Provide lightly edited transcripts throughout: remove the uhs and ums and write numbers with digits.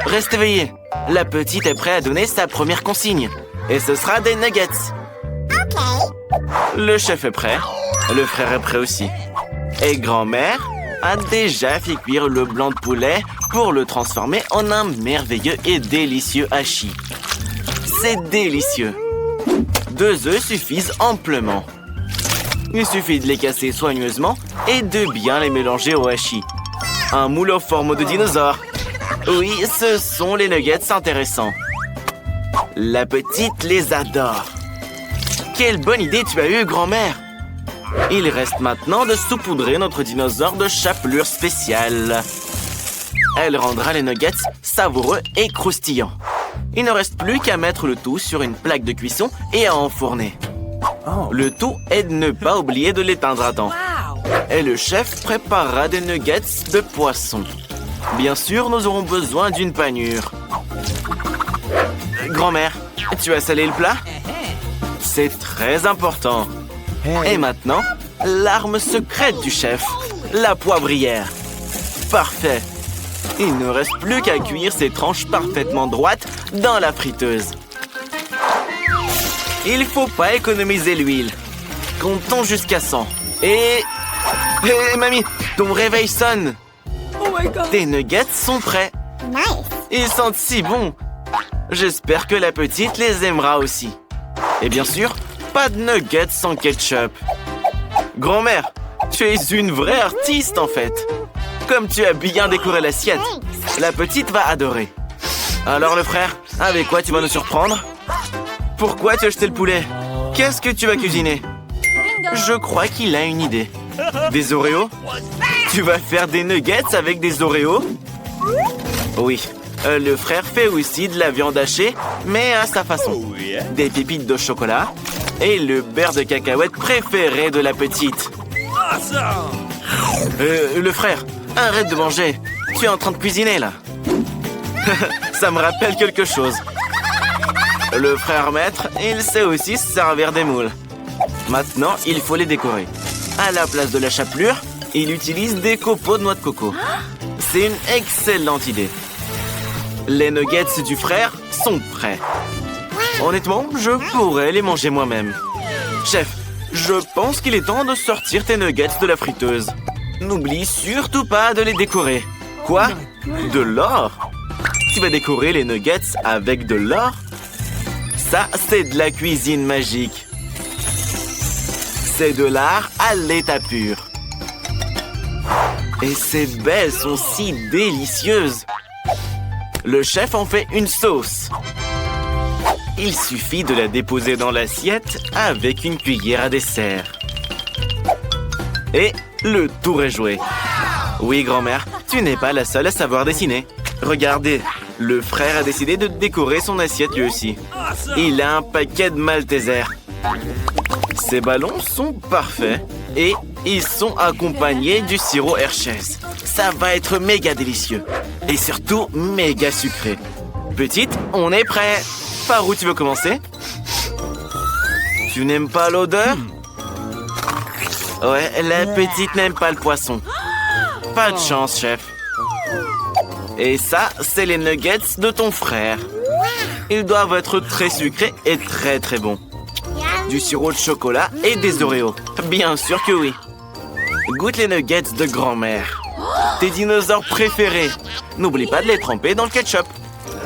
Reste éveillé. La petite est prête à donner sa première consigne. Et ce sera des nuggets. Le chef est prêt. Le frère est prêt aussi. Et grand-mère a déjà fait cuire le blanc de poulet pour le transformer en un merveilleux et délicieux hachis. C'est délicieux. 2 œufs suffisent amplement. Il suffit de les casser soigneusement et de bien les mélanger au hachis. Un moule en forme de dinosaure. Oui, ce sont les nuggets intéressants. La petite les adore. Quelle bonne idée tu as eue, grand-mère! Il reste maintenant de saupoudrer notre dinosaure de chapelure spéciale. Elle rendra les nuggets savoureux et croustillants. Il ne reste plus qu'à mettre le tout sur une plaque de cuisson et à enfourner. Le tout est de ne pas oublier de l'éteindre à temps. Et le chef préparera des nuggets de poisson. Bien sûr, nous aurons besoin d'une panure. Grand-mère, tu as salé le plat? C'est très important. Et maintenant, l'arme secrète du chef, la poivrière. Parfait. Il ne reste plus qu'à cuire ces tranches parfaitement droites dans la friteuse. Il faut pas économiser l'huile. Comptons jusqu'à 100. Et mamie, ton réveil sonne. Tes nuggets sont prêts. Ils sentent si bon. J'espère que la petite les aimera aussi. Et bien sûr, pas de nuggets sans ketchup. Grand-mère, tu es une vraie artiste en fait. Comme tu as bien décoré l'assiette, la petite va adorer. Alors le frère, avec quoi tu vas nous surprendre? Pourquoi tu as jeté le poulet? Qu'est-ce que tu vas cuisiner? Je crois qu'il a une idée. Des Oreos? Tu vas faire des nuggets avec des Oreos? Oui, le frère fait aussi de la viande hachée, mais à sa façon. Des pépites de chocolat et le beurre de cacahuète préféré de la petite. Le frère, arrête de manger. Tu es en train de cuisiner, là. Ça me rappelle quelque chose. Le frère maître, il sait aussi se servir des moules. Maintenant, il faut les décorer. À la place de la chapelure, il utilise des copeaux de noix de coco. C'est une excellente idée. Les nuggets du frère sont prêts. Honnêtement, je pourrais les manger moi-même. Chef, je pense qu'il est temps de sortir tes nuggets de la friteuse. N'oublie surtout pas de les décorer. Quoi? De l'or? Tu vas décorer les nuggets avec de l'or? Ça, c'est de la cuisine magique. C'est de l'art à l'état pur. Et ces baies sont si délicieuses. Le chef en fait une sauce. Il suffit de la déposer dans l'assiette avec une cuillère à dessert. Et le tour est joué. Oui, grand-mère, tu n'es pas la seule à savoir dessiner. Regardez, le frère a décidé de décorer son assiette lui aussi. Il a un paquet de Maltesers. Ces ballons sont parfaits et ils sont accompagnés du sirop Hershey's. Ça va être méga délicieux et surtout méga sucré. Petite, on est prêt. Par où tu veux commencer? Tu n'aimes pas l'odeur? Ouais, la petite n'aime pas le poisson. Pas de chance, chef. Et ça, c'est les nuggets de ton frère. Ils doivent être très sucrés et très très bons. Du sirop de chocolat et des Oreos. Bien sûr que oui. Goûte les nuggets de grand-mère. Tes dinosaures préférés. N'oublie pas de les tremper dans le ketchup.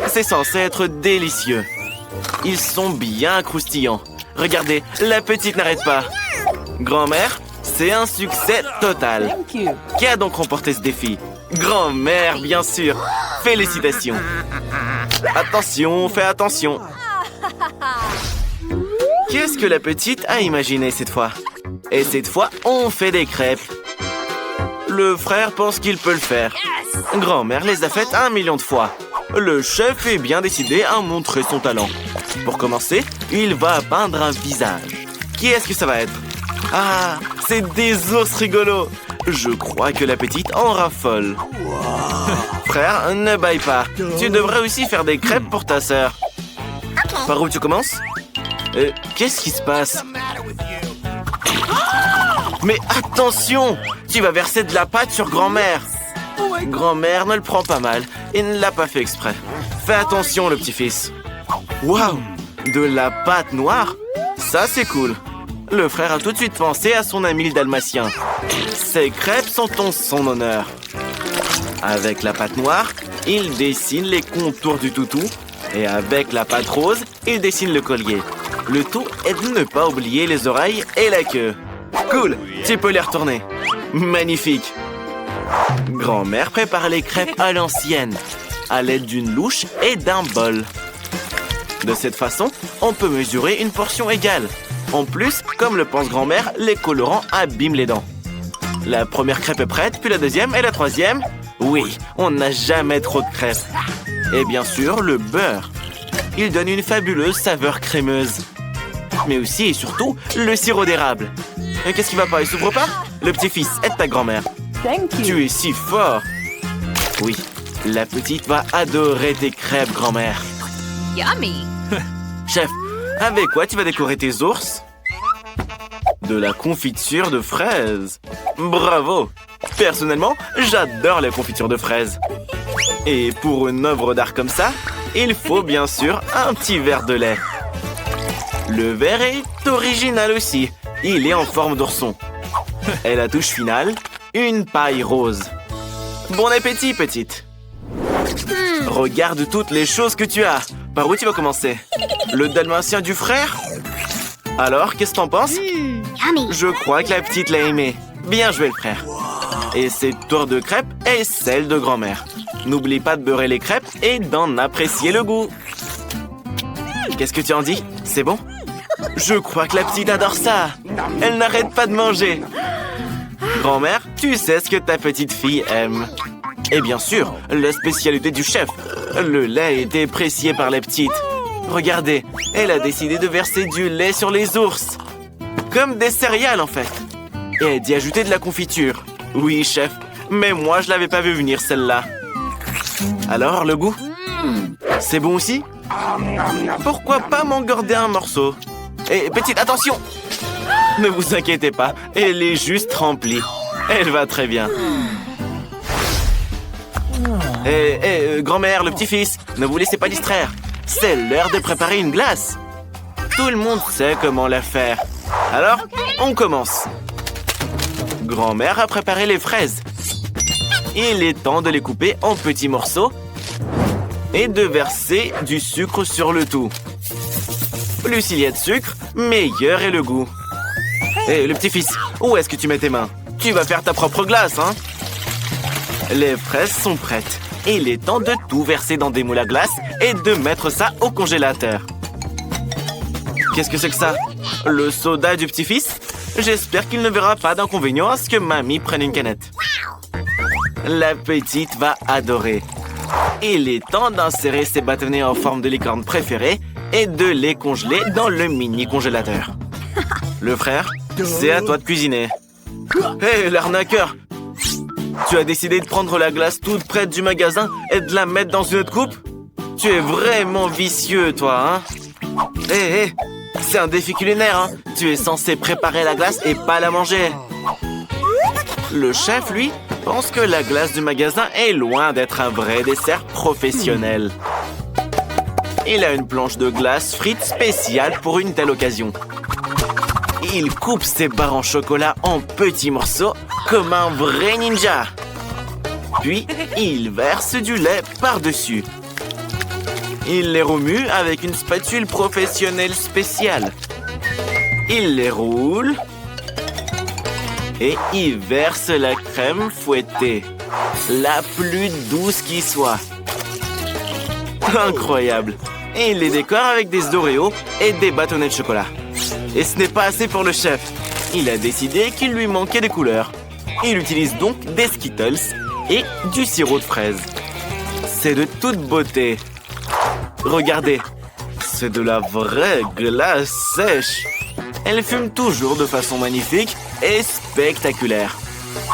C'est censé être délicieux. Ils sont bien croustillants. Regardez, la petite n'arrête pas. Grand-mère, c'est un succès total. Qui a donc remporté ce défi? Grand-mère, bien sûr. Félicitations. Attention, fais attention. Qu'est-ce que la petite a imaginé cette fois? Et cette fois, on fait des crêpes. Le frère pense qu'il peut le faire. Grand-mère les a faites 1 million de fois. Le chef est bien décidé à montrer son talent. Pour commencer, il va peindre un visage. Qui est-ce que ça va être? Ah, c'est des ours rigolos. Je crois que la petite en raffole. Frère, ne baille pas. Tu devrais aussi faire des crêpes pour ta sœur. Par où tu commences? Qu'est-ce qui se passe? Mais attention! Tu vas verser de la pâte sur grand-mère. Grand-mère ne le prend pas mal et ne l'a pas fait exprès. Fais attention, le petit-fils. Waouh! De la pâte noire? Ça, c'est cool. Le frère a tout de suite pensé à son ami le dalmatien. Ces crêpes sont en son honneur. Avec la pâte noire, il dessine les contours du toutou. Et avec la pâte rose, il dessine le collier. Le tout est de ne pas oublier les oreilles et la queue. Cool, tu peux les retourner. Magnifique. Grand-mère prépare les crêpes à l'ancienne, à l'aide d'une louche et d'un bol. De cette façon, on peut mesurer une portion égale. En plus, comme le pense grand-mère, les colorants abîment les dents. La première crêpe est prête, puis la deuxième et la troisième. Oui, on n'a jamais trop de crêpes. Et bien sûr, le beurre. Il donne une fabuleuse saveur crémeuse. Mais aussi et surtout, le sirop d'érable. Qu'est-ce qui va pas? Il s'ouvre pas? Le petit-fils, aide ta grand-mère. Tu es si fort. Oui, la petite va adorer tes crêpes, grand-mère. Yummy! Chef, avec quoi tu vas décorer tes ours? De la confiture de fraises. Bravo! Personnellement, j'adore la confiture de fraises. Et pour une œuvre d'art comme ça, il faut bien sûr un petit verre de lait. Le verre est original aussi. Il est en forme d'ourson. Et la touche finale, une paille rose. Bon appétit, petite. Regarde toutes les choses que tu as. Par où tu vas commencer? Le dalmatien du frère? Alors, qu'est-ce que t'en penses? Je crois que la petite l'a aimé. Bien joué, le frère. Et cette tour de crêpes est celle de grand-mère. N'oublie pas de beurrer les crêpes et d'en apprécier le goût. Qu'est-ce que tu en dis? C'est bon? Je crois que la petite adore ça. Elle n'arrête pas de manger. Grand-mère, tu sais ce que ta petite fille aime. Et bien sûr, la spécialité du chef. Le lait est apprécié par la petite. Regardez, elle a décidé de verser du lait sur les ours. Comme des céréales, en fait. Et d'y ajouter de la confiture. Oui, chef, mais moi, je l'avais pas vu venir, celle-là. Alors, le goût? C'est bon aussi? Pourquoi pas m'engorder un morceau? Et petite, attention! Ne vous inquiétez pas, elle est juste remplie. Elle va très bien. Grand-mère, le petit-fils, ne vous laissez pas distraire. C'est l'heure de préparer une glace. Tout le monde sait comment la faire. Alors, on commence. Grand-mère a préparé les fraises. Il est temps de les couper en petits morceaux et de verser du sucre sur le tout. Plus il y a de sucre, meilleur est le goût. Le petit-fils, où est-ce que tu mets tes mains? Tu vas faire ta propre glace, hein? Les fraises sont prêtes. Il est temps de tout verser dans des moules à glace et de mettre ça au congélateur. Qu'est-ce que c'est que ça? Le soda du petit-fils? J'espère qu'il ne verra pas d'inconvénient à ce que mamie prenne une canette. La petite va adorer. Il est temps d'insérer ses bâtonnets en forme de licorne préférée et de les congeler dans le mini congélateur. Le frère, c'est à toi de cuisiner. Hé, l'arnaqueur! Tu as décidé de prendre la glace toute prête du magasin et de la mettre dans une autre coupe? Tu es vraiment vicieux, toi, hein? Hé, c'est un défi culinaire, hein? Tu es censé préparer la glace et pas la manger. Le chef, lui, pense que la glace du magasin est loin d'être un vrai dessert professionnel. Il a une planche de glace frite spéciale pour une telle occasion. Il coupe ses barres en chocolat en petits morceaux comme un vrai ninja. Puis, il verse du lait par-dessus. Il les remue avec une spatule professionnelle spéciale. Il les roule et il verse la crème fouettée, la plus douce qui soit. Incroyable! Et il les décore avec des Oreos et des bâtonnets de chocolat. Et ce n'est pas assez pour le chef. Il a décidé qu'il lui manquait des couleurs. Il utilise donc des Skittles et du sirop de fraise. C'est de toute beauté. Regardez, c'est de la vraie glace sèche. Elle fume toujours de façon magnifique et spectaculaire.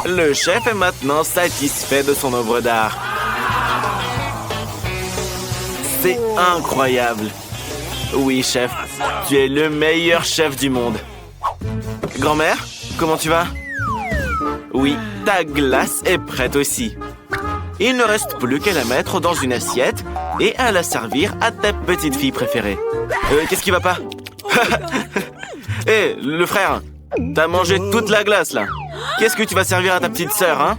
Le chef est maintenant satisfait de son œuvre d'art. C'est incroyable. Oui, chef, tu es le meilleur chef du monde. Grand-mère, comment tu vas? Oui, ta glace est prête aussi. Il ne reste plus qu'à la mettre dans une assiette et à la servir à ta petite fille préférée. Qu'est-ce qui va pas? Hé, le frère, t'as mangé toute la glace, là. Qu'est-ce que tu vas servir à ta petite sœur, hein?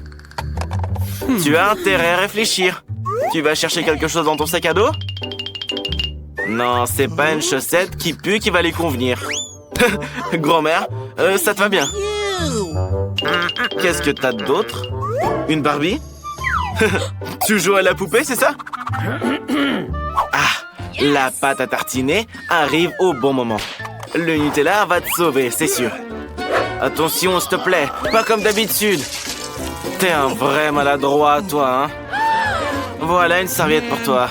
Tu as intérêt à réfléchir. Tu vas chercher quelque chose dans ton sac à dos? Non, c'est pas une chaussette qui pue qui va lui convenir. Grand-mère, ça te va bien. Qu'est-ce que t'as d'autre? Une Barbie? Tu joues à la poupée, c'est ça? Ah, la pâte à tartiner arrive au bon moment. Le Nutella va te sauver, c'est sûr. Attention, s'il te plaît, pas comme d'habitude. T'es un vrai maladroit, toi, hein? Voilà une serviette pour toi.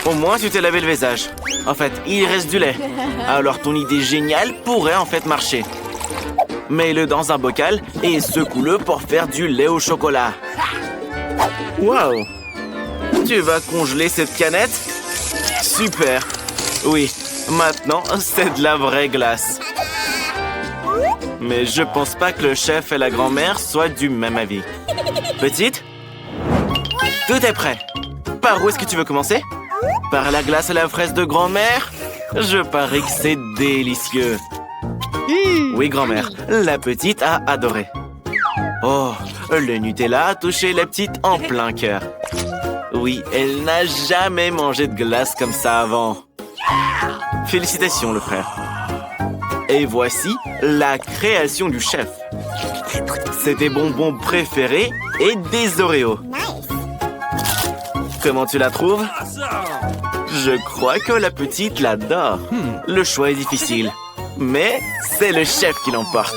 Au moins, tu t'es lavé le visage. En fait, il reste du lait. Alors, ton idée géniale pourrait en fait marcher. Mets-le dans un bocal et secoue-le pour faire du lait au chocolat. Waouh! Tu vas congeler cette canette? Super! Oui, maintenant, c'est de la vraie glace. Mais je pense pas que le chef et la grand-mère soient du même avis. Petite? Tout est prêt. Par où est-ce que tu veux commencer? Par la glace à la fraise de grand-mère? Je parie que c'est délicieux. Oui, grand-mère, la petite a adoré. Oh, le Nutella a touché la petite en plein cœur. Oui, elle n'a jamais mangé de glace comme ça avant. Félicitations, le frère. Et voici la création du chef. C'est tes bonbons préférés et des Oreos. Comment tu la trouves? Je crois que la petite l'adore. Le choix est difficile. Mais c'est le chef qui l'emporte.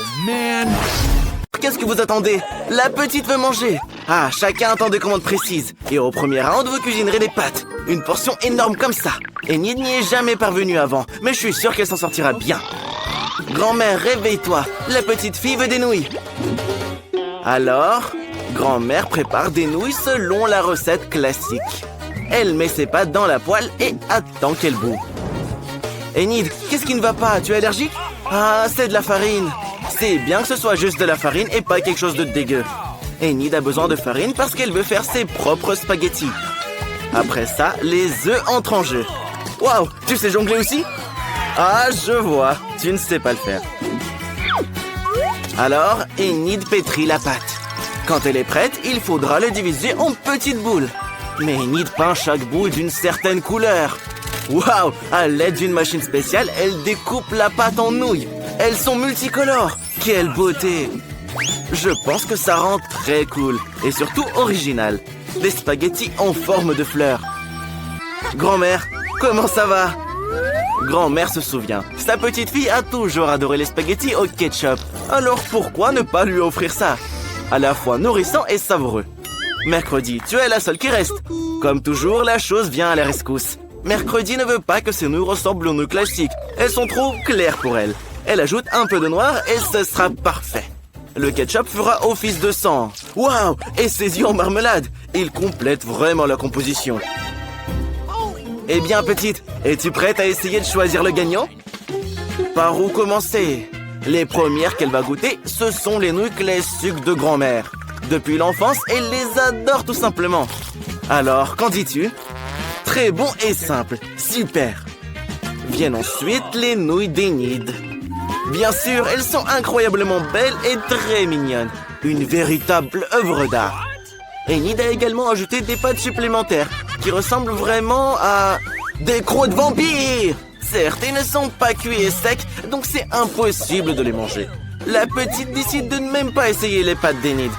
Qu'est-ce que vous attendez? La petite veut manger. Ah, chacun attend des commandes précises. Et au premier round, vous cuisinerez des pâtes. Une portion énorme comme ça. Et n'y est jamais parvenue avant. Mais je suis sûr qu'elle s'en sortira bien. Grand-mère, réveille-toi. La petite fille veut des nouilles. Alors, grand-mère prépare des nouilles selon la recette classique. Elle met ses pâtes dans la poêle et attend qu'elles bout. Enid, qu'est-ce qui ne va pas? Tu es allergique? Ah, c'est de la farine. C'est bien que ce soit juste de la farine et pas quelque chose de dégueu. Enid a besoin de farine parce qu'elle veut faire ses propres spaghettis. Après ça, les œufs entrent en jeu. Waouh, tu sais jongler aussi? Ah, je vois, tu ne sais pas le faire. Alors, Enid pétrit la pâte. Quand elle est prête, il faudra le diviser en petites boules. Mais Enid peint chaque boule d'une certaine couleur. Waouh! À l'aide d'une machine spéciale, elle découpe la pâte en nouilles. Elles sont multicolores. Quelle beauté! Je pense que ça rend très cool. Et surtout original. Des spaghettis en forme de fleurs. Grand-mère, comment ça va? Grand-mère se souvient. Sa petite fille a toujours adoré les spaghettis au ketchup. Alors pourquoi ne pas lui offrir ça? À la fois nourrissant et savoureux. Mercredi, tu es la seule qui reste. Comme toujours, la chose vient à la rescousse. Mercredi ne veut pas que ses nouilles ressemblent aux nouilles classiques. Elles sont trop claires pour elle. Elle ajoute un peu de noir et ce sera parfait. Le ketchup fera office de sang. Waouh! Et ses yeux en marmelade. Il complète vraiment la composition. Eh bien, petite, es-tu prête à essayer de choisir le gagnant? Par où commencer? Les premières qu'elle va goûter, ce sont les nouilles classiques de grand-mère. Depuis l'enfance, elle les adore tout simplement. Alors, qu'en dis-tu? Très bon et simple. Super. Viennent ensuite les nouilles d'Enid. Bien sûr, elles sont incroyablement belles et très mignonnes. Une véritable œuvre d'art. Enid a également ajouté des pâtes supplémentaires qui ressemblent vraiment à des croûtes de vampires. Certes, ils ne sont pas cuits et secs, donc c'est impossible de les manger. La petite décide de ne même pas essayer les pâtes d'Enid.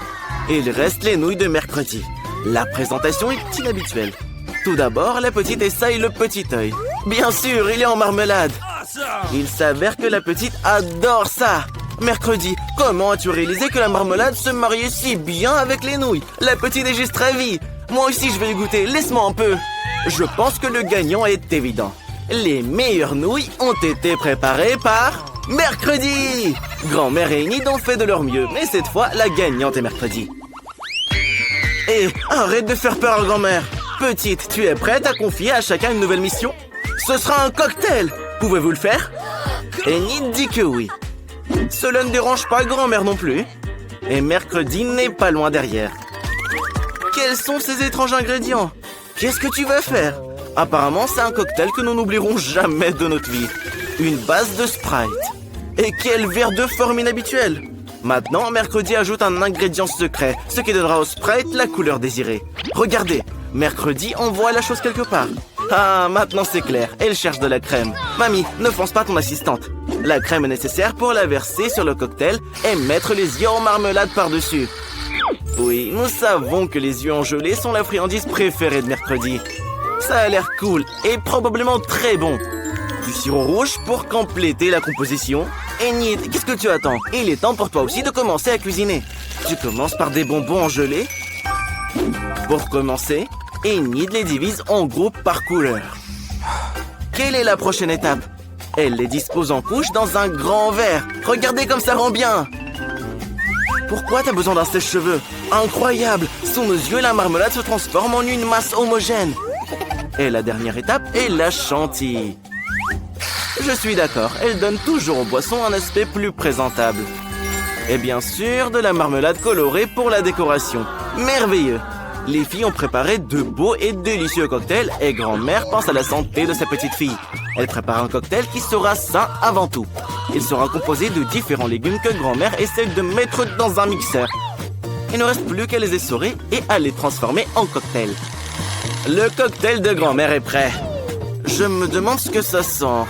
Il reste les nouilles de mercredi. La présentation est inhabituelle. Tout d'abord, la petite essaye le petit œil. Bien sûr, il est en marmelade. Il s'avère que la petite adore ça. Mercredi, comment as-tu réalisé que la marmelade se mariait si bien avec les nouilles? La petite est juste ravie. Moi aussi, je vais y goûter. Laisse-moi un peu. Je pense que le gagnant est évident. Les meilleures nouilles ont été préparées par Mercredi. Grand-mère et Enid ont fait de leur mieux, mais cette fois, la gagnante est Mercredi. Et arrête de faire peur à grand-mère. Petite, tu es prête à confier à chacun une nouvelle mission? Ce sera un cocktail. Pouvez-vous le faire? Enid dit que oui. Cela ne dérange pas grand-mère non plus. Et Mercredi n'est pas loin derrière. Quels sont ces étranges ingrédients? Qu'est-ce que tu vas faire? Apparemment, c'est un cocktail que nous n'oublierons jamais de notre vie. Une base de Sprite. Et quel verre de forme inhabituelle! Maintenant, Mercredi ajoute un ingrédient secret, ce qui donnera au Sprite la couleur désirée. Regardez, Mercredi envoie la chose quelque part. Ah, maintenant c'est clair, elle cherche de la crème. Mamie, ne fonce pas ton assistante. La crème est nécessaire pour la verser sur le cocktail et mettre les yeux en marmelade par-dessus. Oui, nous savons que les yeux en gelée sont la friandise préférée de Mercredi. Ça a l'air cool et probablement très bon. Du sirop rouge pour compléter la composition. Enid, qu'est-ce que tu attends? Il est temps pour toi aussi de commencer à cuisiner. Tu commences par des bonbons en gelée. Pour commencer, Enid les divise en groupes par couleur. Quelle est la prochaine étape? Elle les dispose en couches dans un grand verre. Regardez comme ça rend bien. Pourquoi t'as besoin d'un sèche-cheveux? Incroyable! Sous nos yeux, la marmelade se transforme en une masse homogène. Et la dernière étape est la chantilly. Je suis d'accord, elle donne toujours aux boissons un aspect plus présentable. Et bien sûr, de la marmelade colorée pour la décoration. Merveilleux! Les filles ont préparé de beaux et délicieux cocktails et grand-mère pense à la santé de sa petite fille. Elle prépare un cocktail qui sera sain avant tout. Il sera composé de différents légumes que grand-mère essaie de mettre dans un mixeur. Il ne reste plus qu'à les essorer et à les transformer en cocktail. Le cocktail de grand-mère est prêt. Je me demande ce que ça sent.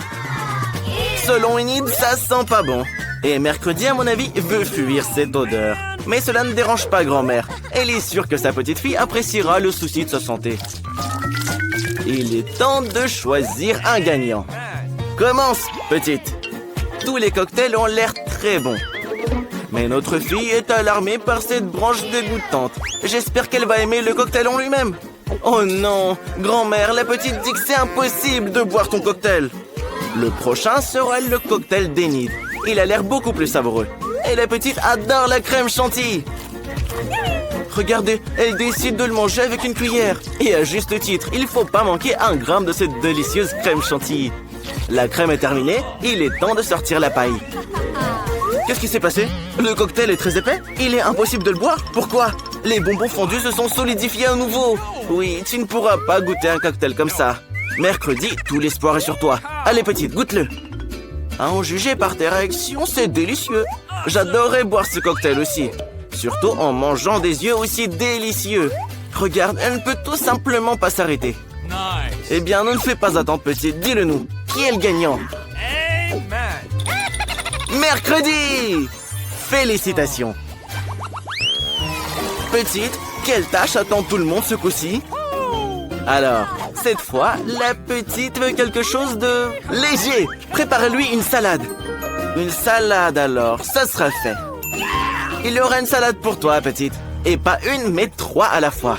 Selon Enid, ça sent pas bon. Et Mercredi, à mon avis, veut fuir cette odeur. Mais cela ne dérange pas grand-mère. Elle est sûre que sa petite fille appréciera le souci de sa santé. Il est temps de choisir un gagnant. Commence, petite. Tous les cocktails ont l'air très bons. Mais notre fille est alarmée par cette branche dégoûtante. J'espère qu'elle va aimer le cocktail en lui-même. Oh non, grand-mère, la petite dit que c'est impossible de boire ton cocktail. Le prochain sera le cocktail d'Enid. Il a l'air beaucoup plus savoureux. Et la petite adore la crème chantilly. Regardez, elle décide de le manger avec une cuillère. Et à juste titre, il ne faut pas manquer un gramme de cette délicieuse crème chantilly. La crème est terminée, il est temps de sortir la paille. Qu'est-ce qui s'est passé? Le cocktail est très épais? Il est impossible de le boire? Pourquoi? Les bonbons fondus se sont solidifiés à nouveau. Oui, tu ne pourras pas goûter un cocktail comme ça. Mercredi, tout l'espoir est sur toi. Allez petite, goûte-le. À en juger par tes réactions, c'est délicieux. J'adorerais boire ce cocktail aussi. Surtout en mangeant des yeux aussi délicieux. Regarde, elle ne peut tout simplement pas s'arrêter. Eh bien, ne fais pas attendre petite, dis-le nous. Qui est le gagnant? Mercredi! Félicitations. Petite, quelle tâche attend tout le monde ce coup-ci? Alors, cette fois, la petite veut quelque chose de léger. Prépare-lui une salade. Une salade alors, ça sera fait. Il y aura une salade pour toi, petite. Et pas une, mais 3 à la fois.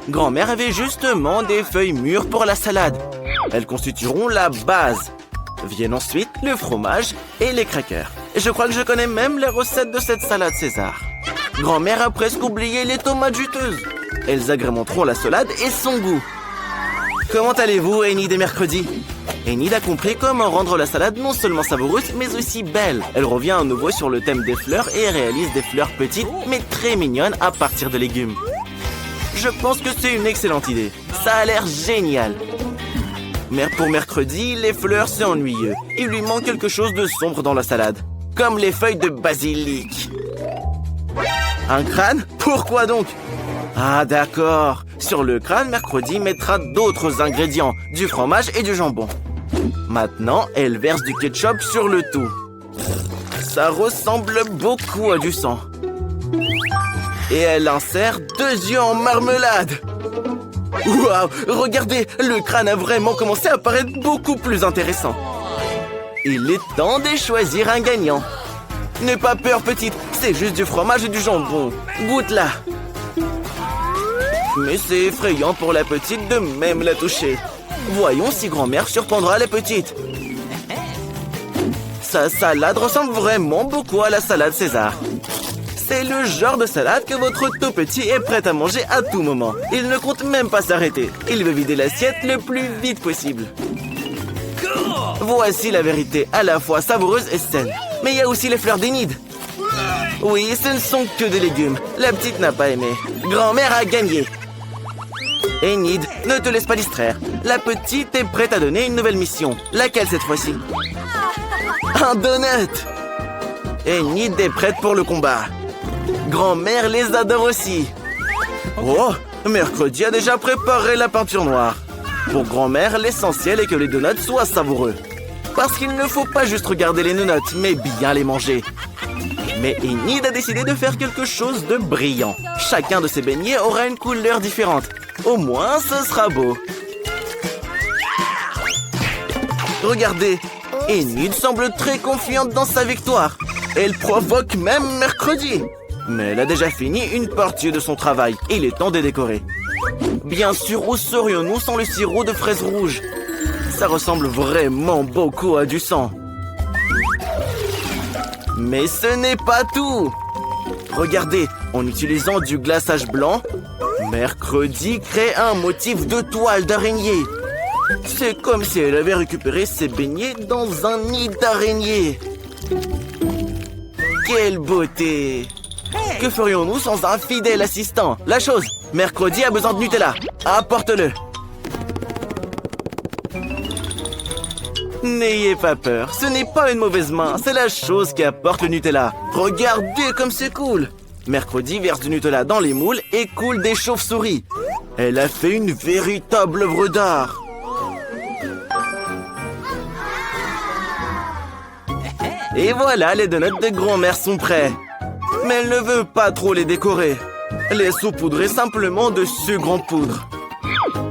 Grand-mère avait justement des feuilles mûres pour la salade. Elles constitueront la base. Viennent ensuite le fromage et les crackers. Et je crois que je connais même les recettes de cette salade César. Grand-mère a presque oublié les tomates juteuses. Elles agrémenteront la salade et son goût. Comment allez-vous, Enid et Mercredi? Enid a compris comment rendre la salade non seulement savoureuse, mais aussi belle. Elle revient à nouveau sur le thème des fleurs et réalise des fleurs petites, mais très mignonnes à partir de légumes. Je pense que c'est une excellente idée. Ça a l'air génial. Mais pour Mercredi, les fleurs, c'est ennuyeux. Il lui manque quelque chose de sombre dans la salade. Comme les feuilles de basilic. Un crâne? Pourquoi donc? Ah d'accord. Sur le crâne, Mercredi mettra d'autres ingrédients, du fromage et du jambon. Maintenant, elle verse du ketchup sur le tout. Ça ressemble beaucoup à du sang. Et elle insère 2 yeux en marmelade. Waouh, regardez, le crâne a vraiment commencé à paraître beaucoup plus intéressant. Il est temps de choisir un gagnant. N'aie pas peur, petite, c'est juste du fromage et du jambon. Goûte-la. Mais c'est effrayant pour la petite de même la toucher. Voyons si grand-mère surprendra la petite. Sa salade ressemble vraiment beaucoup à la salade César. C'est le genre de salade que votre tout petit est prêt à manger à tout moment. Il ne compte même pas s'arrêter. Il veut vider l'assiette le plus vite possible. Voici la vérité, à la fois savoureuse et saine. Mais il y a aussi les fleurs d'Enid. Oui, ce ne sont que des légumes. La petite n'a pas aimé. Grand-mère a gagné. Enid, ne te laisse pas distraire. La petite est prête à donner une nouvelle mission. Laquelle cette fois-ci? Un donut! Enid est prête pour le combat. Grand-mère les adore aussi. Oh, mercredi a déjà préparé la peinture noire. Pour grand-mère, l'essentiel est que les donuts soient savoureux. Parce qu'il ne faut pas juste regarder les donuts, mais bien les manger. Mais Enid a décidé de faire quelque chose de brillant. Chacun de ses beignets aura une couleur différente. Au moins, ce sera beau. Regardez, Enid semble très confiante dans sa victoire. Elle provoque même mercredi. Mais elle a déjà fini une partie de son travail. Il est temps de décorer. Bien sûr, où serions-nous sans le sirop de fraises rouges? Ça ressemble vraiment beaucoup à du sang. Mais ce n'est pas tout. Regardez, en utilisant du glaçage blanc, mercredi crée un motif de toile d'araignée. C'est comme si elle avait récupéré ses beignets dans un nid d'araignée. Quelle beauté! Que ferions-nous sans un fidèle assistant? La chose, mercredi a besoin de Nutella. Apporte-le. N'ayez pas peur, ce n'est pas une mauvaise main, c'est la chose qui apporte le Nutella. Regardez comme c'est cool. Mercredi verse du Nutella dans les moules et coule des chauves-souris. Elle a fait une véritable œuvre d'art. Et voilà, les donuts de grand-mère sont prêts. Mais elle ne veut pas trop les décorer. Les saupoudrer simplement de sucre en poudre.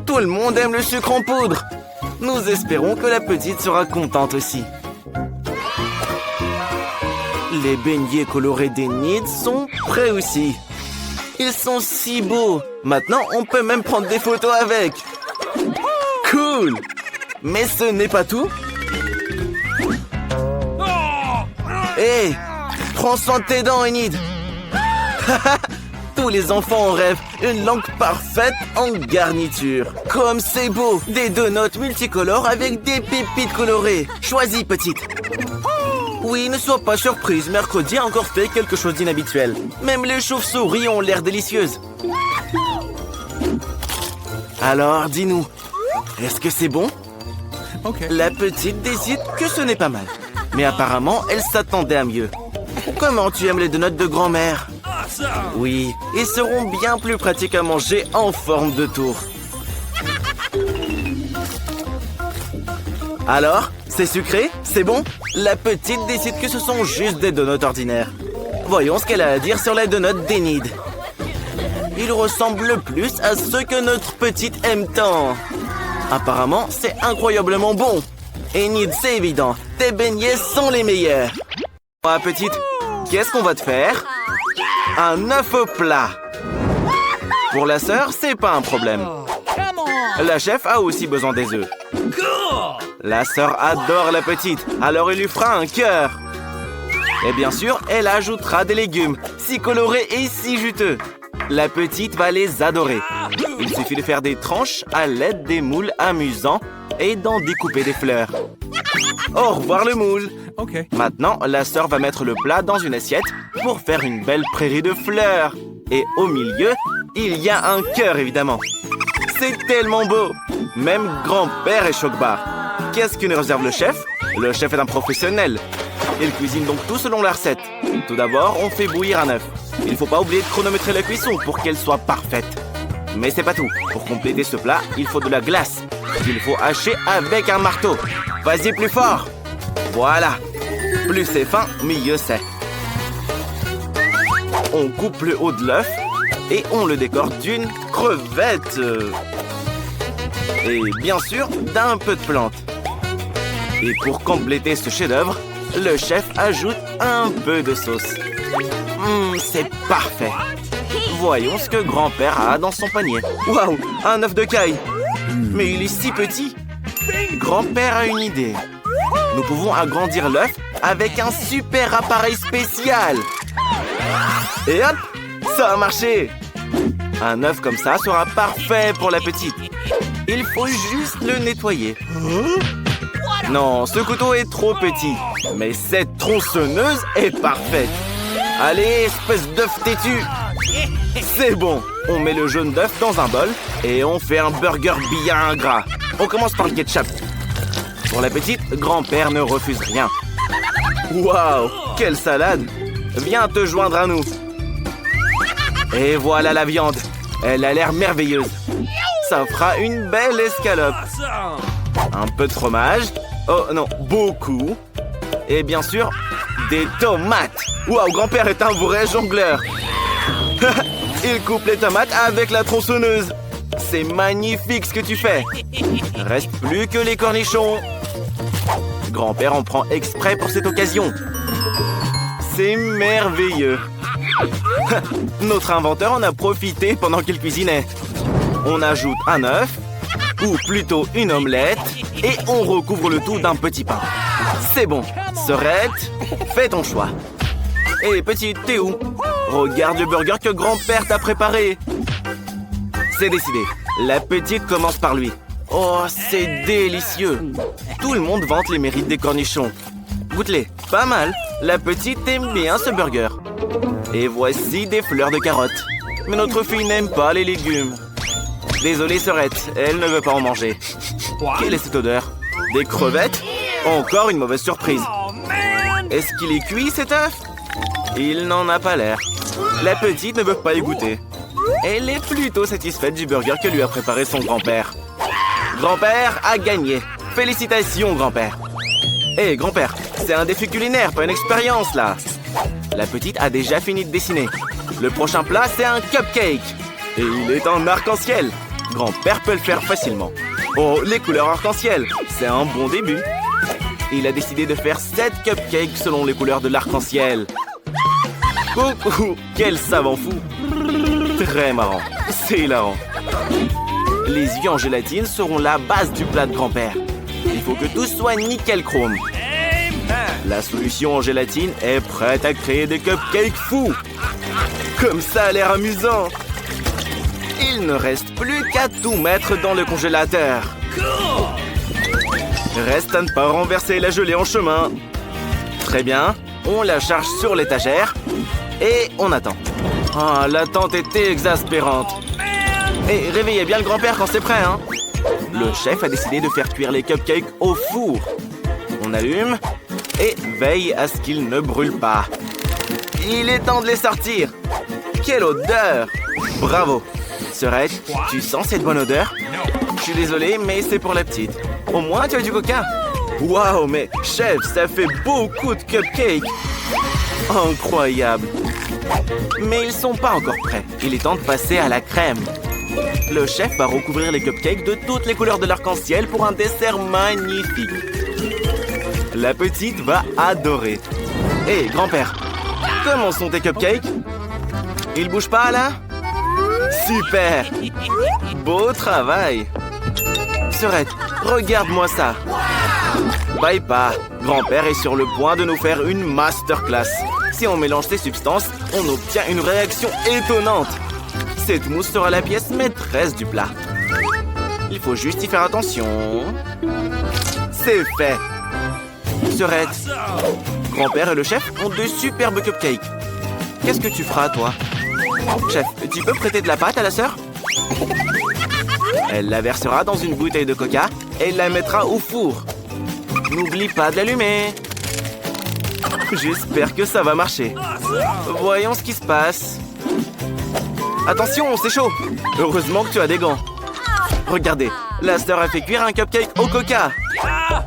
Tout le monde aime le sucre en poudre. Nous espérons que la petite sera contente aussi. Les beignets colorés d'Enid sont prêts aussi. Ils sont si beaux. Maintenant, on peut même prendre des photos avec. Cool! Mais ce n'est pas tout. Hé! Prends soin de tes dents, Enid. Tous les enfants en rêvent. Une langue parfaite en garniture. Comme c'est beau. Des donuts multicolores avec des pépites colorées. Choisis, petite. Oui, ne sois pas surprise. Mercredi a encore fait quelque chose d'inhabituel. Même les chauves-souris ont l'air délicieuses. Alors, dis-nous. Est-ce que c'est bon? La petite décide que ce n'est pas mal. Mais apparemment, elle s'attendait à mieux. Comment tu aimes les donuts de grand-mère? Oui, ils seront bien plus pratiques à manger en forme de tour. Alors, c'est sucré? C'est bon? La petite décide que ce sont juste des donuts ordinaires. Voyons ce qu'elle a à dire sur les donuts d'Enid. Ils ressemblent plus à ceux que notre petite aime tant. Apparemment, c'est incroyablement bon. Enid, c'est évident. Tes beignets sont les meilleurs. Ah, petite, qu'est-ce qu'on va te faire? Un œuf au plat. Pour la sœur, c'est pas un problème. La chef a aussi besoin des œufs. La sœur adore la petite, alors il lui fera un cœur. Et bien sûr, elle ajoutera des légumes, si colorés et si juteux. La petite va les adorer. Il suffit de faire des tranches à l'aide des moules amusants et d'en découper des fleurs. Au revoir le moule. Maintenant, la sœur va mettre le plat dans une assiette pour faire une belle prairie de fleurs. Et au milieu, il y a un cœur, évidemment. C'est tellement beau. Même grand-père est choc-barre. Qu'est-ce que nous réserve le chef? Le chef est un professionnel. Il cuisine donc tout selon la recette. Tout d'abord, on fait bouillir un œuf. Il ne faut pas oublier de chronométrer la cuisson pour qu'elle soit parfaite. Mais c'est pas tout. Pour compléter ce plat, il faut de la glace. Il faut hacher avec un marteau. Vas-y plus fort. Voilà. Plus c'est fin, mieux c'est. On coupe le haut de l'œuf et on le décore d'une crevette. Et bien sûr, d'un peu de plantes. Et pour compléter ce chef-d'œuvre, le chef ajoute un peu de sauce. C'est parfait. Voyons ce que grand-père a dans son panier. Waouh, un œuf de caille. Mais il est si petit. Grand-père a une idée. Nous pouvons agrandir l'œuf avec un super appareil spécial. Et hop, ça a marché. Un œuf comme ça sera parfait pour la petite. Il faut juste le nettoyer. Non, ce couteau est trop petit. Mais cette tronçonneuse est parfaite. Allez, espèce d'œuf têtu! C'est bon! On met le jaune d'œuf dans un bol et on fait un burger bien gras. On commence par le ketchup. Pour la petite, grand-père ne refuse rien. Waouh! Quelle salade! Viens te joindre à nous. Et voilà la viande. Elle a l'air merveilleuse. Ça fera une belle escalope. Un peu de fromage. Oh non, beaucoup. Et bien sûr, des tomates. Waouh, grand-père est un vrai jongleur. Il coupe les tomates avec la tronçonneuse. C'est magnifique ce que tu fais. Reste plus que les cornichons. Grand-père en prend exprès pour cette occasion. C'est merveilleux. Notre inventeur en a profité pendant qu'il cuisinait. On ajoute un œuf, ou plutôt une omelette, et on recouvre le tout d'un petit pain. C'est bon. Sorette, fais ton choix. Hé, petite, t'es où? Regarde le burger que grand-père t'a préparé. C'est décidé. La petite commence par lui. Oh, c'est délicieux. Tout le monde vante les mérites des cornichons. Goûte-les. Pas mal. La petite aime bien ce burger. Et voici des fleurs de carottes. Mais notre fille n'aime pas les légumes. Désolée, Sorette, elle ne veut pas en manger. Quelle est cette odeur? Des crevettes? Encore une mauvaise surprise. Est-ce qu'il est cuit, cet œuf? Il n'en a pas l'air. La petite ne veut pas y goûter. Elle est plutôt satisfaite du burger que lui a préparé son grand-père. Grand-père a gagné. Félicitations, grand-père. Hé, grand-père, c'est un défi culinaire, pas une expérience, là. La petite a déjà fini de dessiner. Le prochain plat, c'est un cupcake. Et il est en arc-en-ciel. Grand-père peut le faire facilement. Oh, les couleurs arc-en-ciel, c'est un bon début. Il a décidé de faire 7 cupcakes selon les couleurs de l'arc-en-ciel. Coucou, quel savant fou. Très marrant, c'est hilarant. Les yeux en gélatine seront la base du plat de grand-père. Il faut que tout soit nickel chrome. La solution en gélatine est prête à créer des cupcakes fous. Comme ça a l'air amusant. Il ne reste plus qu'à tout mettre dans le congélateur. Reste à ne pas renverser la gelée en chemin. Très bien, on la charge sur l'étagère et on attend. Ah, l'attente était exaspérante. Et réveillez bien le grand-père quand c'est prêt, hein. Le chef a décidé de faire cuire les cupcakes au four. On allume et veille à ce qu'ils ne brûlent pas. Il est temps de les sortir. Quelle odeur! Bravo. Sorette, tu sens cette bonne odeur? Je suis désolé, mais c'est pour la petite. Au moins, tu as du coca. Waouh, mais chef, ça fait beaucoup de cupcakes. Incroyable. Mais ils sont pas encore prêts. Il est temps de passer à la crème. Le chef va recouvrir les cupcakes de toutes les couleurs de l'arc-en-ciel pour un dessert magnifique. La petite va adorer. Hé, grand-père, comment sont tes cupcakes? Ils bougent pas, là? Super! Beau travail! Sorette, regarde-moi ça! Bye pas! Grand-père est sur le point de nous faire une masterclass. Si on mélange ces substances, on obtient une réaction étonnante. Cette mousse sera la pièce maîtresse du plat. Il faut juste y faire attention. C'est fait! Sorette, grand-père et le chef ont de superbes cupcakes. Qu'est-ce que tu feras, toi? Chef, tu peux prêter de la pâte à la sœur? Elle la versera dans une bouteille de coca et la mettra au four. N'oublie pas de l'allumer. J'espère que ça va marcher. Voyons ce qui se passe. Attention, c'est chaud. Heureusement que tu as des gants. Regardez, la sœur a fait cuire un cupcake au coca.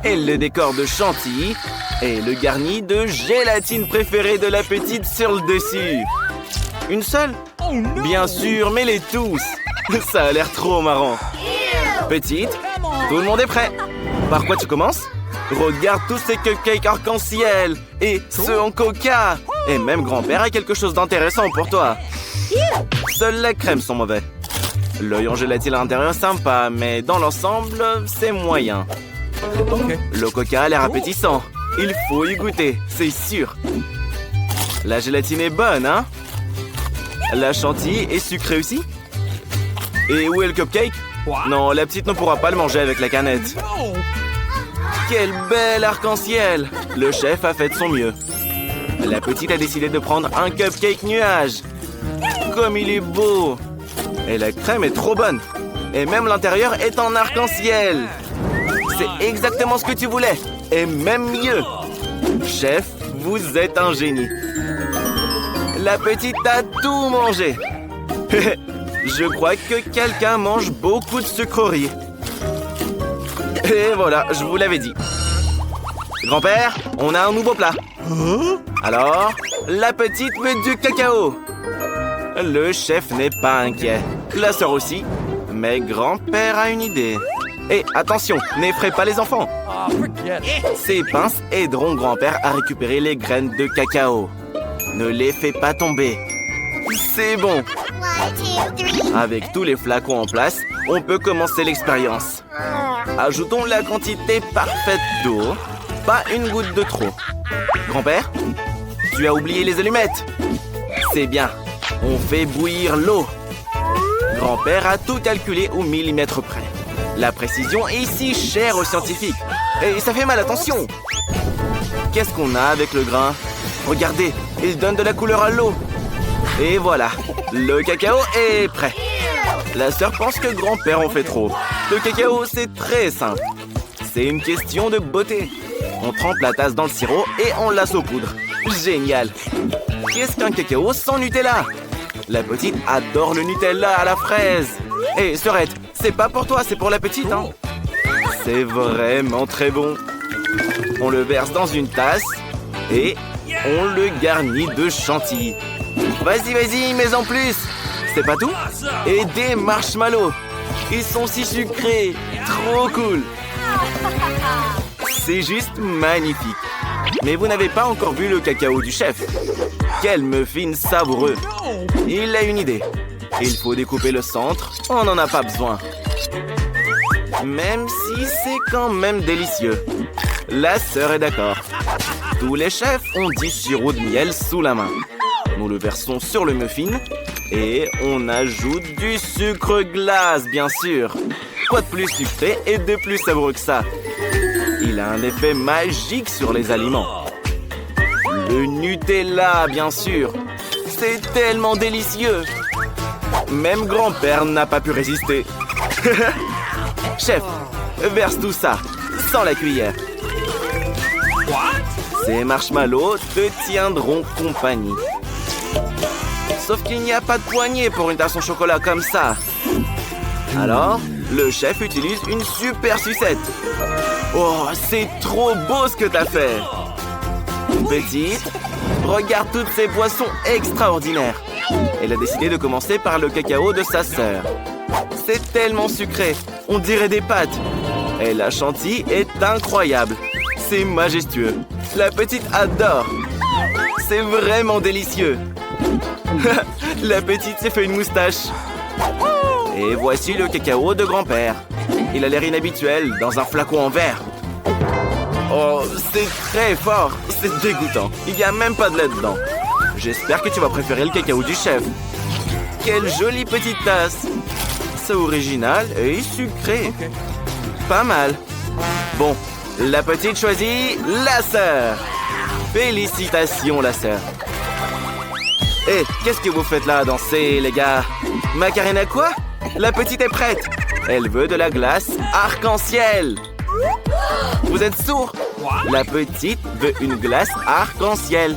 Elle le décore de chantilly et le garnit de gélatine préférée de la petite sur le dessus. Une seule? Bien sûr, mais les tous. Ça a l'air trop marrant. Petite, tout le monde est prêt. Par quoi tu commences? Regarde tous ces cupcakes arc-en-ciel et ceux en coca. Et même grand-père a quelque chose d'intéressant pour toi. Seules les crèmes sont mauvais. L'œil en gélatine à l'intérieur sympa, mais dans l'ensemble, c'est moyen. Le coca a l'air appétissant. Il faut y goûter, c'est sûr. La gélatine est bonne, hein? La chantilly est sucrée aussi? Et où est le cupcake? Non, la petite ne pourra pas le manger avec la canette. Quel bel arc-en-ciel! Le chef a fait de son mieux. La petite a décidé de prendre un cupcake nuage. Comme il est beau! Et la crème est trop bonne. Et même l'intérieur est en arc-en-ciel. C'est exactement ce que tu voulais. Et même mieux. Chef, vous êtes un génie. La petite a tout mangé. Je crois que quelqu'un mange beaucoup de sucreries. Et voilà, je vous l'avais dit. Grand-père, on a un nouveau plat. Alors, la petite veut du cacao. Le chef n'est pas inquiet. La sœur aussi. Mais grand-père a une idée. Et attention, n'effraie pas les enfants. Ces pinces aideront grand-père à récupérer les graines de cacao. Ne les fais pas tomber. C'est bon. Avec tous les flacons en place, on peut commencer l'expérience. Ajoutons la quantité parfaite d'eau. Pas une goutte de trop. Grand-père, tu as oublié les allumettes. C'est bien. On fait bouillir l'eau. Grand-père a tout calculé au millimètre près. La précision est si chère aux scientifiques. Et ça fait mal, attention. Qu'est-ce qu'on a avec le grain? Regardez, il donne de la couleur à l'eau. Et voilà, le cacao est prêt. La sœur pense que grand-père en fait trop. Le cacao, c'est très simple. C'est une question de beauté. On trempe la tasse dans le sirop et on la saupoudre. Génial. Qu'est-ce qu'un cacao sans Nutella? La petite adore le Nutella à la fraise. Hé, sœurette, c'est pas pour toi, c'est pour la petite, hein. C'est vraiment très bon. On le verse dans une tasse et on le garnit de chantilly. Vas-y, vas-y, mais en plus. C'est pas tout? Et des marshmallows. Ils sont si sucrés. Trop cool. C'est juste magnifique. Mais vous n'avez pas encore vu le cacao du chef. Quel muffin savoureux. Il a une idée. Il faut découper le centre. On n'en a pas besoin. Même si c'est quand même délicieux. La sœur est d'accord. Tous les chefs ont du sirop de miel sous la main. Nous le versons sur le muffin et on ajoute du sucre glace, bien sûr. Quoi de plus sucré et de plus savoureux que ça? Il a un effet magique sur les aliments. Le Nutella, bien sûr. C'est tellement délicieux. Même grand-père n'a pas pu résister. Chef, verse tout ça, sans la cuillère. Ces marshmallows te tiendront compagnie. Sauf qu'il n'y a pas de poignée pour une tasse au chocolat comme ça. Alors, le chef utilise une super sucette. Oh, c'est trop beau ce que t'as fait. Petite, regarde toutes ces boissons extraordinaires. Elle a décidé de commencer par le cacao de sa sœur. C'est tellement sucré, on dirait des pâtes. Et la chantilly est incroyable. C'est majestueux. La petite adore. C'est vraiment délicieux. La petite s'est fait une moustache. Et voici le cacao de grand-père. Il a l'air inhabituel dans un flacon en verre. Oh, c'est très fort. C'est dégoûtant. Il n'y a même pas de lait dedans. J'espère que tu vas préférer le cacao du chef. Quelle jolie petite tasse. C'est original et sucré. Pas mal. Bon, la petite choisit la sœur. Félicitations, la sœur. Hé, qu'est-ce que vous faites là à danser, les gars? Macarena quoi? La petite est prête. Elle veut de la glace arc-en-ciel. Vous êtes sourds? La petite veut une glace arc-en-ciel.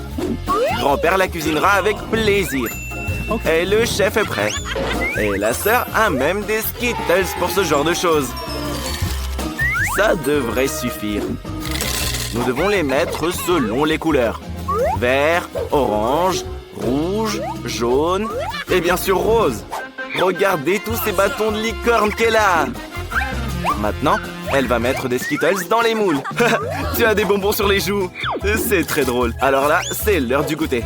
Grand-père la cuisinera avec plaisir. Et le chef est prêt. Et la sœur a même des Skittles pour ce genre de choses. Ça devrait suffire. Nous devons les mettre selon les couleurs. Vert, orange, rouge, jaune et bien sûr rose. Regardez tous ces bâtons de licorne qu'elle a. Maintenant, elle va mettre des Skittles dans les moules. Tu as des bonbons sur les joues. C'est très drôle. Alors là, c'est l'heure du goûter.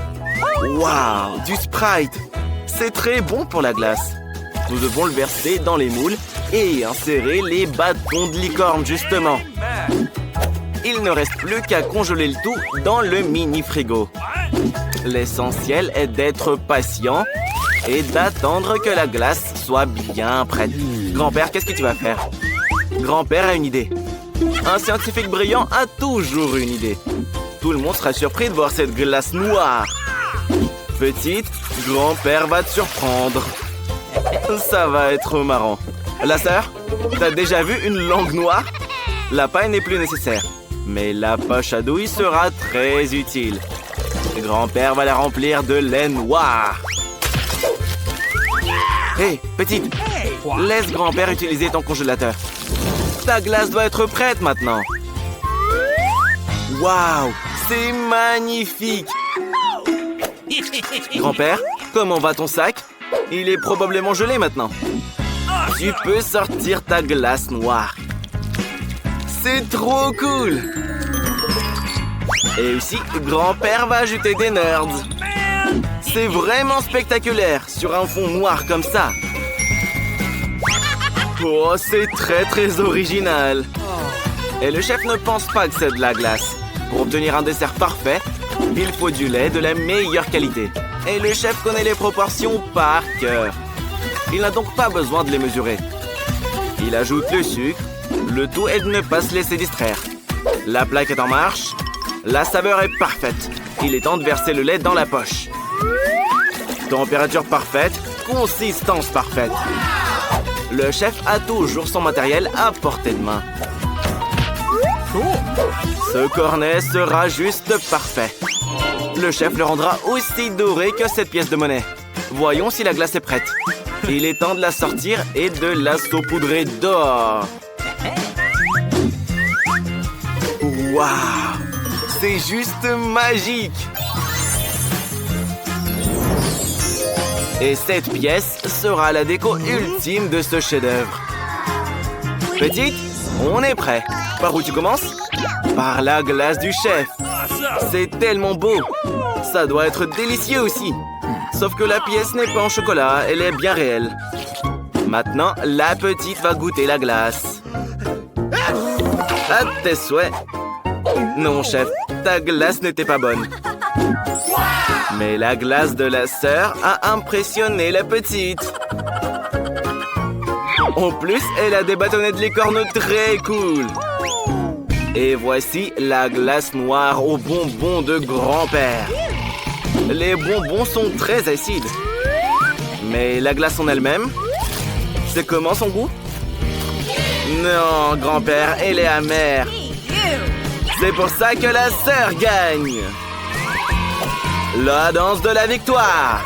Waouh, du Sprite. C'est très bon pour la glace. Nous devons le verser dans les moules et insérer les bâtons de licorne, justement. Il ne reste plus qu'à congeler le tout dans le mini-frigo. L'essentiel est d'être patient et d'attendre que la glace soit bien prête. Grand-père, qu'est-ce que tu vas faire? Grand-père a une idée. Un scientifique brillant a toujours une idée. Tout le monde sera surpris de voir cette glace noire. Petite, grand-père va te surprendre. Ça va être marrant. La sœur, t'as déjà vu une langue noire? La paille n'est plus nécessaire. Mais la poche à douille sera très utile. Grand-père va la remplir de lait noir. Hé, petite, laisse grand-père utiliser ton congélateur. Ta glace doit être prête maintenant. Waouh, c'est magnifique. Grand-père, comment va ton sac? Il est probablement gelé maintenant. Tu peux sortir ta glace noire. C'est trop cool. Et aussi, grand-père va ajouter des nerds. C'est vraiment spectaculaire sur un fond noir comme ça. Oh, c'est très original. Et le chef ne pense pas que c'est de la glace. Pour obtenir un dessert parfait, il faut du lait de la meilleure qualité. Et le chef connaît les proportions par cœur. Il n'a donc pas besoin de les mesurer. Il ajoute le sucre. Le tout est de ne pas se laisser distraire. La plaque est en marche. La saveur est parfaite. Il est temps de verser le lait dans la poche. Température parfaite, consistance parfaite. Le chef a toujours son matériel à portée de main. Ce cornet sera juste parfait. Le chef le rendra aussi doré que cette pièce de monnaie. Voyons si la glace est prête. Il est temps de la sortir et de la saupoudrer d'or. Waouh! C'est juste magique! Et cette pièce sera la déco ultime de ce chef-d'œuvre. Petite, on est prêt. Par où tu commences? Par la glace du chef. C'est tellement beau. Ça doit être délicieux aussi. Sauf que la pièce n'est pas en chocolat, elle est bien réelle. Maintenant, la petite va goûter la glace. À tes souhaits. Non, chef, ta glace n'était pas bonne. Mais la glace de la sœur a impressionné la petite. En plus, elle a des bâtonnets de licorne très cool. Et voici la glace noire aux bonbons de grand-père. Les bonbons sont très acides. Mais la glace en elle-même, c'est comment son goût? Non, grand-père, elle est amère. C'est pour ça que la sœur gagne. La danse de la victoire.